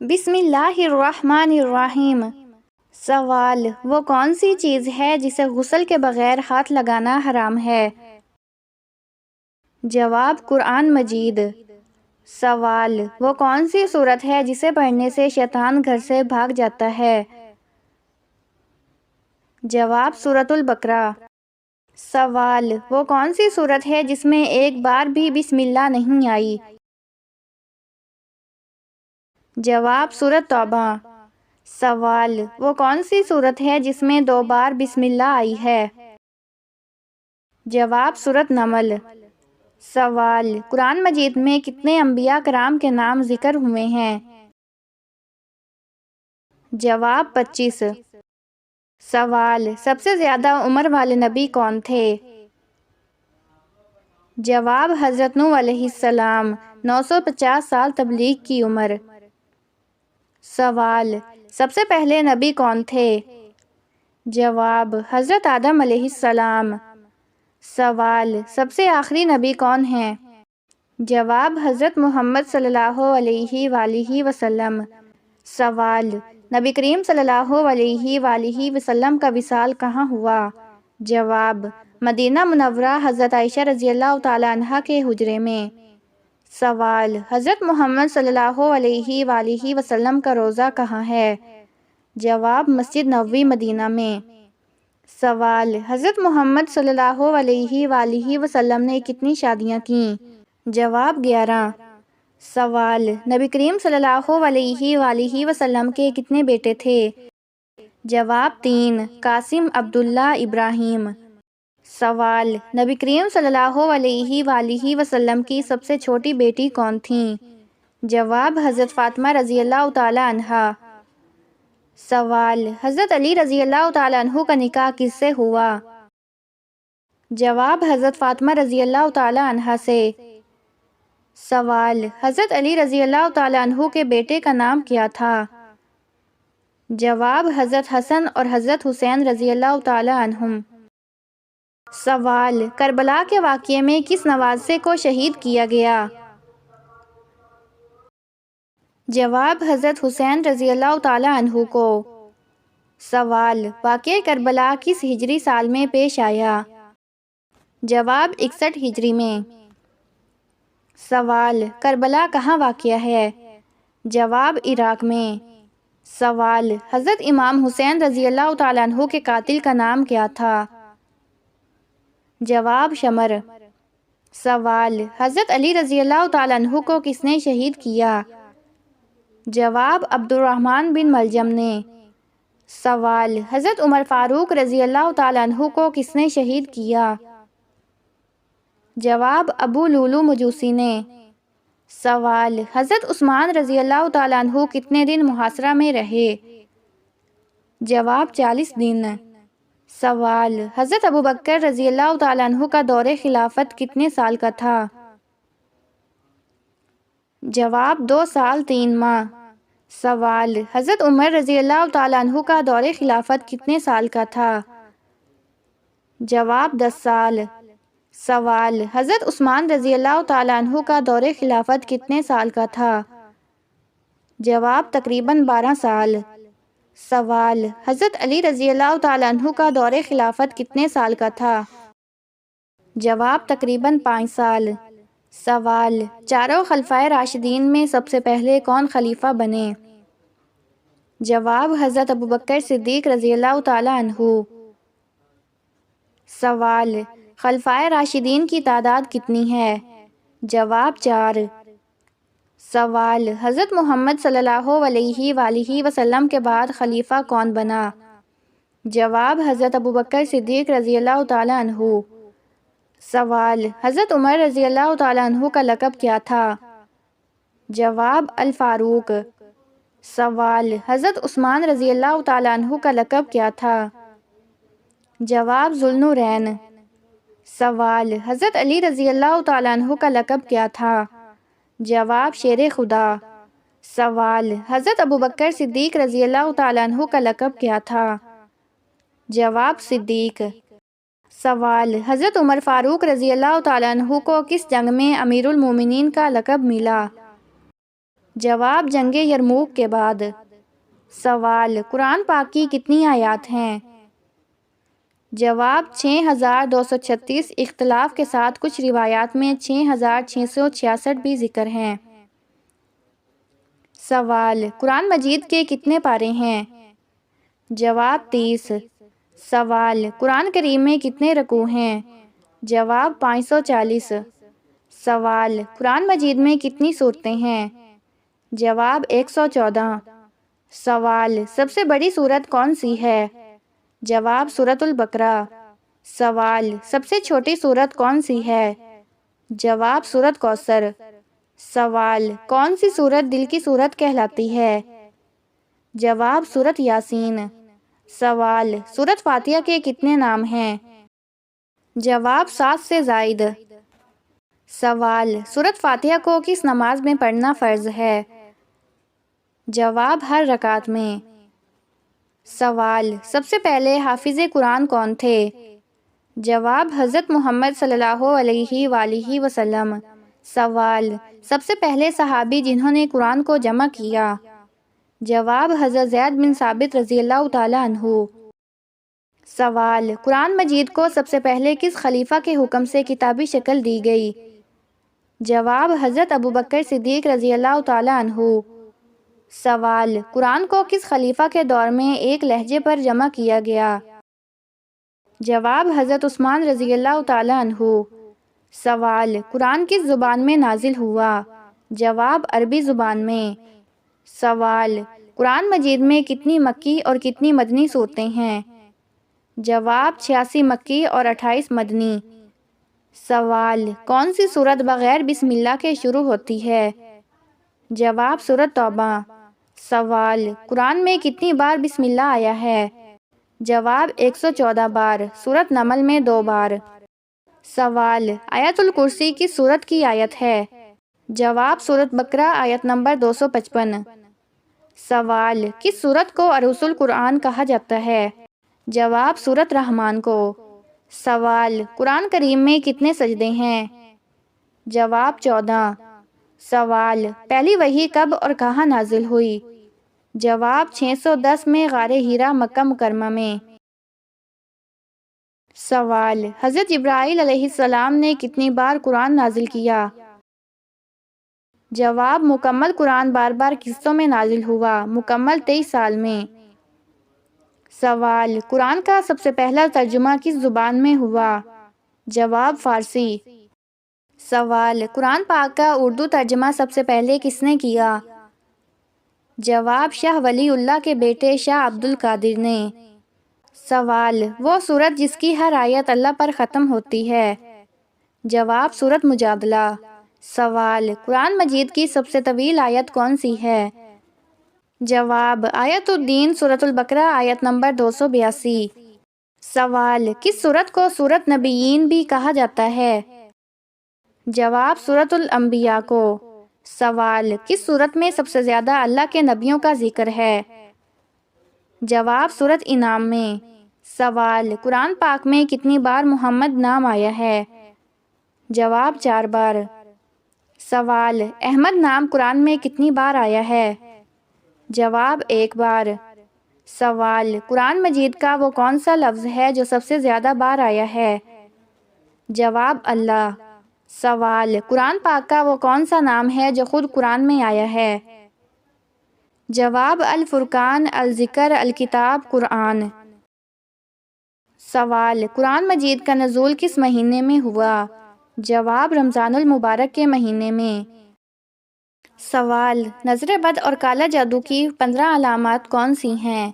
بسم اللہ الرحمن الرحیم۔ سوال: وہ کون سی چیز ہے جسے غسل کے بغیر ہاتھ لگانا حرام ہے؟ جواب: قرآن مجید۔ سوال: وہ کون سی سورت ہے جسے پڑھنے سے شیطان گھر سے بھاگ جاتا ہے؟ جواب: سورۃ البقرہ۔ سوال: وہ کون سی سورت ہے جس میں ایک بار بھی بسم اللہ نہیں آئی؟ جواب: سورۃ توبہ۔ سوال: وہ کون سی سورت ہے جس میں 2 بار بسم اللہ آئی ہے؟ جواب: سورۃ نمل۔ سوال: قرآن مجید میں کتنے انبیاء کرام کے نام ذکر ہوئے ہیں؟ جواب: 25۔ سوال: سب سے زیادہ عمر والے نبی کون تھے؟ جواب: حضرت نوح علیہ السلام۔ 950 سال تبلیغ کی عمر۔ سوال: سب سے پہلے نبی کون تھے؟ جواب: حضرت آدم علیہ السلام۔ سوال: سب سے آخری نبی کون ہیں؟ جواب: حضرت محمد صلی اللہ علیہ وآلہ وسلم۔ سوال: نبی کریم صلی اللہ علیہ وآلہ وسلم کا وصال کہاں ہوا؟ جواب: مدینہ منورہ، حضرت عائشہ رضی اللہ تعالیٰ عنہا کے حجرے میں۔ سوال: حضرت محمد صلی اللہ علیہ وآلہ وسلم کا روضہ کہاں ہے؟ جواب: مسجد نبوی مدینہ میں۔ سوال: حضرت محمد صلی اللہ علیہ وآلہ وسلم نے کتنی شادیاں کیں؟ جواب: 11۔ سوال: نبی کریم صلی اللہ علیہ وآلہ وسلم کے کتنے بیٹے تھے؟ جواب: 3۔ قاسم، عبداللہ، ابراہیم۔ سوال: نبی کریم صلی اللہ علیہ وآلہ وسلم کی سب سے چھوٹی بیٹی کون تھیں؟ جواب: حضرت فاطمہ رضی اللہ تعالیٰ عنہا۔ سوال: حضرت علی رضی اللہ تعالیٰ عنہ کا نکاح کس سے ہوا؟ جواب: حضرت فاطمہ رضی اللہ تعالیٰ عنہا سے۔ سوال: حضرت علی رضی اللہ تعالیٰ عنہ کے بیٹے کا نام کیا تھا؟ جواب: حضرت حسن اور حضرت حسین رضی اللہ تعالیٰ عنہم۔ سوال: کربلا کے واقعے میں کس نوازے کو شہید کیا گیا؟ جواب: حضرت حسین رضی اللہ تعالیٰ عنہ کو۔ سوال: واقعہ کربلا کس ہجری سال میں پیش آیا؟ جواب: 61 ہجری میں۔ سوال: کربلا کہاں واقع ہے؟ جواب: عراق میں۔ سوال: حضرت امام حسین رضی اللہ تعالیٰ عنہ کے قاتل کا نام کیا تھا؟ جواب: شمر۔ سوال: حضرت علی رضی اللہ تعالیٰ عنہ کو کس نے شہید کیا؟ جواب: عبد الرحمن بن ملجم نے۔ سوال: حضرت عمر فاروق رضی اللہ تعالیٰ عنہ کو کس نے شہید کیا؟ جواب: ابو لولو مجوسی نے۔ سوال: حضرت عثمان رضی اللہ تعالیٰ عنہ کتنے دن محاصرہ میں رہے؟ جواب: 40 دن۔ سوال: حضرت ابوبکر رضی اللہ تعالیٰ عنہ کا دور خلافت کتنے سال کا تھا؟ جواب: 2 سال 3 ماہ۔ سوال: حضرت عمر رضی اللہ تعالیٰ عنہ کا دور خلافت کتنے سال کا تھا؟ جواب: 10 سال۔ سوال: حضرت عثمان رضی اللہ تعالیٰ عنہ کا دور خلافت کتنے سال کا تھا؟ جواب: تقریباً 12 سال۔ سوال: حضرت علی رضی اللہ تعالیٰ عنہ کا دور خلافت کتنے سال کا تھا؟ جواب: تقریباً 5 سال۔ سوال: چاروں خلفائے راشدین میں سب سے پہلے کون خلیفہ بنے؟ جواب: حضرت ابوبکر صدیق رضی اللہ تعالیٰ عنہ۔ سوال: خلفائے راشدین کی تعداد کتنی ہے؟ جواب: 4۔ سوال: حضرت محمد صلی اللہ علیہ وآلہ وسلم کے بعد خلیفہ کون بنا؟ جواب: حضرت ابوبکر صدیق رضی اللہ تعالیٰ عنہ۔ سوال: حضرت عمر رضی اللہ تعالیٰ عنہ کا لقب کیا تھا؟ جواب: الفاروق۔ سوال: حضرت عثمان رضی اللہ تعالیٰ عنہ کا لقب کیا تھا؟ جواب: ذوالنورین۔ سوال: حضرت علی رضی اللہ تعالیٰ عنہ کا لقب کیا تھا؟ جواب: شیر خدا۔ سوال: حضرت ابوبکر صدیق رضی اللہ تعالیٰ عنہ کا لقب کیا تھا؟ جواب: صدیق۔ سوال: حضرت عمر فاروق رضی اللہ تعالیٰ عنہ کو کس جنگ میں امیر المومنین کا لقب ملا؟ جواب جنگ یرموک کے بعد۔ سوال قرآن پاک کی کتنی آیات ہیں؟ جواب 6236، اختلاف کے ساتھ کچھ روایات میں 6666 بھی ذکر ہیں۔ سوال قرآن مجید کے کتنے پارے ہیں؟ جواب 30۔ سوال قرآن کریم میں کتنے رکوع ہیں؟ جواب 540۔ سوال قرآن مجید میں کتنی سورتیں ہیں؟ جواب 114۔ سوال سب سے بڑی سورت کون سی ہے؟ جواب سورۃ البقرہ۔ سوال سب سے چھوٹی سورت کون سی ہے؟ جواب سورۃ کوثر۔ سوال کون سی سورت دل کی سورت کہلاتی ہے؟ جواب سورۃ یاسین۔ سوال سورۃ فاتحہ کے کتنے نام ہیں؟ جواب 7 سے زائد۔ سوال سورۃ فاتحہ کو کس نماز میں پڑھنا فرض ہے؟ جواب ہر رکعت میں۔ سوال سب سے پہلے حافظ قرآن کون تھے؟ جواب حضرت محمد صلی اللہ علیہ وآلہ وسلم۔ سوال سب سے پہلے صحابی جنہوں نے قرآن کو جمع کیا؟ جواب حضرت زید بن ثابت رضی اللہ تعالیٰ عنہ۔ سوال قرآن مجید کو سب سے پہلے کس خلیفہ کے حکم سے کتابی شکل دی گئی؟ جواب حضرت ابوبکر صدیق رضی اللہ تعالیٰ عنہ۔ سوال قرآن کو کس خلیفہ کے دور میں ایک لہجے پر جمع کیا گیا؟ جواب حضرت عثمان رضی اللہ تعالیٰ عنہ۔ سوال قرآن کس زبان میں نازل ہوا؟ جواب عربی زبان میں۔ سوال قرآن مجید میں کتنی مکی اور کتنی مدنی صورتیں ہیں؟ جواب 86 مکی اور 28 مدنی۔ سوال کون سی صورت بغیر بسم اللہ کے شروع ہوتی ہے؟ جواب سورۃ توبہ۔ سوال قرآن میں کتنی بار بسم اللہ آیا ہے؟ جواب 114 بار، سورۃ نمل میں 2 بار۔ سوال آیت الکرسی کس سورت کی آیت ہے؟ جواب سورۃ بقرہ آیت نمبر 255۔ سوال کس سورت کو عروس القرآن کہا جاتا ہے؟ جواب سورۃ رحمان کو۔ سوال قرآن کریم میں کتنے سجدے ہیں؟ جواب 14۔ سوال پہلی وحی کب اور کہاں نازل ہوئی؟ جواب 610 میں غار حرا مکہ مکرمہ میں۔ سوال حضرت جبرائیل علیہ السلام نے کتنی بار قرآن نازل کیا؟ جواب مکمل قرآن بار بار قسطوں میں نازل ہوا، مکمل 23 سال میں۔ سوال قرآن کا سب سے پہلا ترجمہ کس زبان میں ہوا؟ جواب فارسی۔ سوال قرآن پاک کا اردو ترجمہ سب سے پہلے کس نے کیا؟ جواب شاہ ولی اللہ کے بیٹے شاہ عبد القادر نے۔ سوال وہ سورت جس کی ہر آیت اللہ پر ختم ہوتی ہے؟ جواب سورۃ مجادلہ۔ سوال قرآن مجید کی سب سے طویل آیت کون سی ہے؟ جواب آیت الدین سورۃ البقرہ آیت نمبر 282۔ سوال کس سورت کو سورۃ نبیین بھی کہا جاتا ہے؟ جواب سورۃ الانبیاء کو۔ سوال کس سورت میں سب سے زیادہ اللہ کے نبیوں کا ذکر ہے؟ جواب سورۃ انعام میں۔ سوال قرآن پاک میں کتنی بار محمد نام آیا ہے؟ جواب 4 بار۔ سوال احمد نام قرآن میں کتنی بار آیا ہے؟ جواب 1 بار۔ سوال قرآن مجید کا وہ کون سا لفظ ہے جو سب سے زیادہ بار آیا ہے؟ جواب اللہ۔ سوال قرآن پاک کا وہ کون سا نام ہے جو خود قرآن میں آیا ہے؟ جواب الفرقان، الذکر، الکتاب، قرآن۔ سوال قرآن مجید کا نزول کس مہینے میں ہوا؟ جواب رمضان المبارک کے مہینے میں۔ سوال نظر بد اور کالا جادو کی 15 علامات کون سی ہیں؟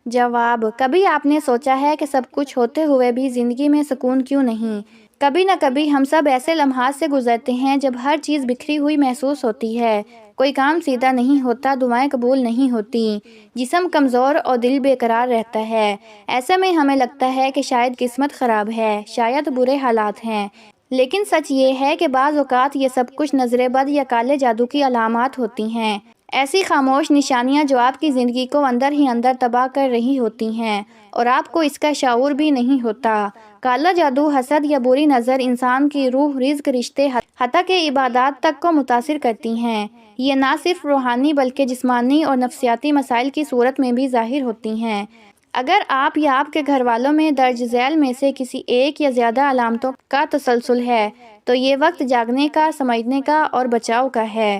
جواب کبھی آپ نے سوچا ہے کہ سب کچھ ہوتے ہوئے بھی زندگی میں سکون کیوں نہیں؟ کبھی نہ کبھی ہم سب ایسے لمحات سے گزرتے ہیں جب ہر چیز بکھری ہوئی محسوس ہوتی ہے، کوئی کام سیدھا نہیں ہوتا، دعائیں قبول نہیں ہوتی، جسم کمزور اور دل بے قرار رہتا ہے۔ ایسے میں ہمیں لگتا ہے کہ شاید قسمت خراب ہے، شاید برے حالات ہیں، لیکن سچ یہ ہے کہ بعض اوقات یہ سب کچھ نظر بد یا کالے جادو کی علامات ہوتی ہیں۔ ایسی خاموش نشانیاں جو آپ کی زندگی کو اندر ہی اندر تباہ کر رہی ہوتی ہیں اور آپ کو اس کا شعور بھی نہیں ہوتا۔ کالا جادو، حسد یا بری نظر انسان کی روح، رزق، رشتے، حتیٰ کہ عبادات تک کو متاثر کرتی ہیں۔ یہ نہ صرف روحانی بلکہ جسمانی اور نفسیاتی مسائل کی صورت میں بھی ظاہر ہوتی ہیں۔ اگر آپ یا آپ کے گھر والوں میں درج ذیل میں سے کسی ایک یا زیادہ علامتوں کا تسلسل ہے تو یہ وقت جاگنے کا، سمجھنے کا اور بچاؤ کا ہے۔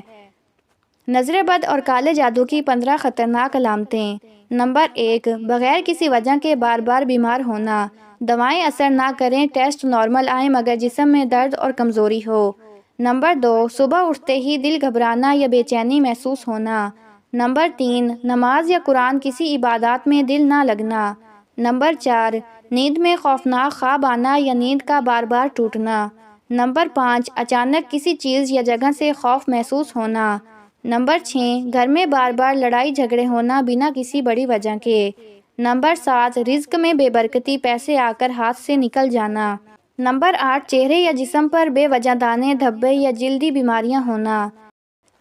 نظر بد اور کالے جادو کی 15 خطرناک علامتیں۔ نمبر 1، بغیر کسی وجہ کے بار بار بیمار ہونا۔ دوائیں اثر نہ کریں، ٹیسٹ نارمل آئیں مگر جسم میں درد اور کمزوری ہو۔ نمبر 2، صبح اٹھتے ہی دل گھبرانا یا بے چینی محسوس ہونا۔ نمبر 3، نماز یا قرآن کسی عبادات میں دل نہ لگنا۔ نمبر 4، نیند میں خوفناک خواب آنا یا نیند کا بار بار ٹوٹنا۔ نمبر 5، اچانک کسی چیز یا جگہ سے خوف محسوس ہونا۔ نمبر 6، گھر میں بار بار لڑائی جھگڑے ہونا بنا کسی بڑی وجہ کے۔ نمبر 7، رزق میں بے برکتی، پیسے آ کر ہاتھ سے نکل جانا۔ نمبر 8، چہرے یا جسم پر بے وجہ دانے، دھبے یا جلدی بیماریاں ہونا۔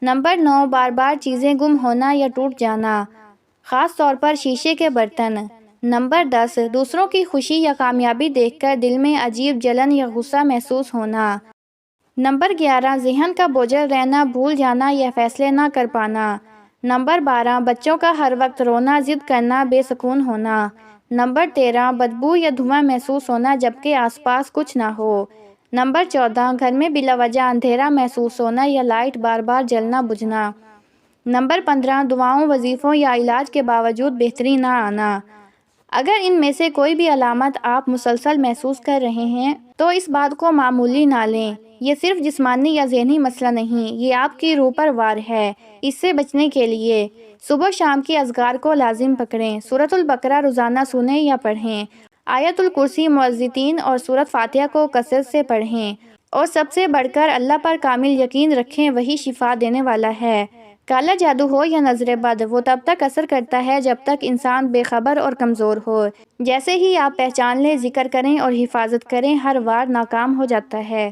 نمبر 9، بار بار چیزیں گم ہونا یا ٹوٹ جانا، خاص طور پر شیشے کے برتن۔ نمبر 10، دوسروں کی خوشی یا کامیابی دیکھ کر دل میں عجیب جلن یا غصہ محسوس ہونا۔ نمبر 11، ذہن کا بوجھل رہنا، بھول جانا یا فیصلے نہ کر پانا۔ نمبر 12، بچوں کا ہر وقت رونا، ضد کرنا، بے سکون ہونا۔ نمبر 13، بدبو یا دھواں محسوس ہونا جبکہ آس پاس کچھ نہ ہو۔ نمبر 14، گھر میں بلا وجہ اندھیرا محسوس ہونا یا لائٹ بار بار جلنا بجھنا۔ نمبر 15، دعاؤں، وظیفوں یا علاج کے باوجود بہتری نہ آنا۔ اگر ان میں سے کوئی بھی علامت آپ مسلسل محسوس کر رہے ہیں تو اس بات کو معمولی نہ لیں۔ یہ صرف جسمانی یا ذہنی مسئلہ نہیں، یہ آپ کی روح پر وار ہے۔ اس سے بچنے کے لیے صبح شام کی اذکار کو لازم پکڑیں۔ سورۃ البقرہ روزانہ سنیں یا پڑھیں۔ آیت الکرسی معوذتین اور سورۃ فاتحہ کو کثرت سے پڑھیں۔ اور سب سے بڑھ کر اللہ پر کامل یقین رکھیں، وہی شفا دینے والا ہے۔ کالا جادو ہو یا نظر بد، وہ تب تک اثر کرتا ہے جب تک انسان بے خبر اور کمزور ہو۔ جیسے ہی آپ پہچان لیں، ذکر کریں اور حفاظت کریں، ہر وار ناکام ہو جاتا ہے۔